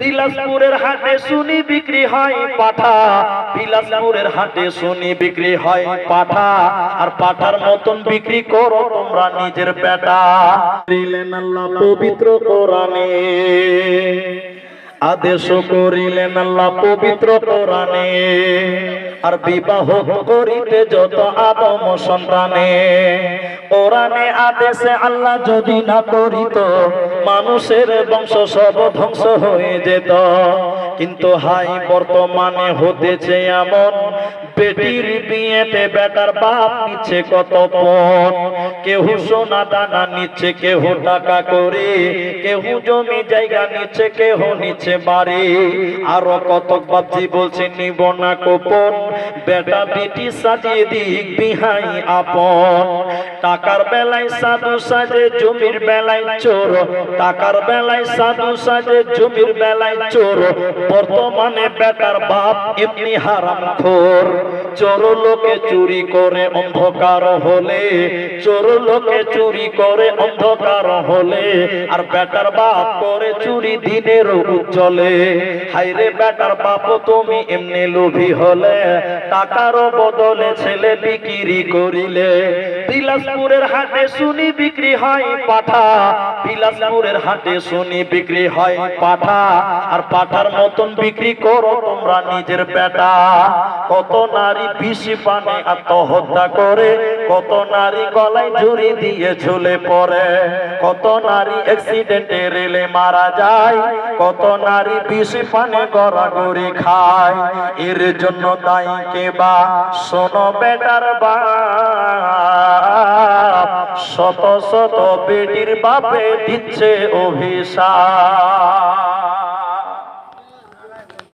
বিলাসপুরের হাটে শুনি বিক্রি হয় পাঠা, বিলাসপুরের হাটে শুনি বিক্রি হয় পাঠা, আর পাঠার মতন বিক্রি করো তোমরা নিজের বেটা। দিলেন আল্লাহ পবিত্র কোরআনে, আদেশ করিলেন আল্লাহ পবিত্র কোরআনে, আর বিবাহ করিতে যত আদম সন্তানে। কোরআনে আদেশে আল্লাহ যদি না করিত, মানুষের বংশ সব ধ্বংস হয়ে যেত। কিন্তু হাই বর্তমানে হতেছে এমন, বেটির বিয়েতে বেটার বাপ নিচ্ছে কত পণ। কেউ সোনা দানা নিচ্ছে, কেউ টাকা করে, কেউ জমি জায়গা নিচ্ছে, কেউ নিচ্ছে বাড়ি। আরো কত বাপজি বলছে নিব না গোপন, বেটা বেটি সাজিয়ে দিক বিহাই আপন। টাকার বেলায় সাধু সাজে, জমির বেলায় চোর, টাকার বেলায় সাধু সাজে, জমির বেলায় চোর। বর্তমানে বেটার বাপ এমনি হারামখোর। চোর লোকে চুরি করে অন্ধকার হলে, চোর লোকে চুরি করে অন্ধকার হলে, আর বেটার বাপ করে চুরি দিনের উজ্জ্বলে। হাইরে বেটার বাপ তুমি এমনি লোভী হলে, টাকারও বদলে ছেলে বিক্রি করিলে। বিলাসপুরের হাটে শুনি বিক্রি হয় পাঠা, বিলাসপুরের হাটে শুনি বিক্রি হয় পাঠা, আর পাঠার মতন বিক্রি করো তোমরা নিজের বেটা। কত নারী বিষি পানে আত্মহত্যা করে, কত নারী গলায় ঝুরি দিয়ে ঝুলে পড়ে, কত নারী অ্যাক্সিডেন্টে রেলে মারা যায়, কত নারী বিষি পানে গড়াগড়ি খায়। এর জন্য দায়ী কে বা? শোনো বেটার বাপ, শত শত বেটির বাপে দিচ্ছে অভিশাপ।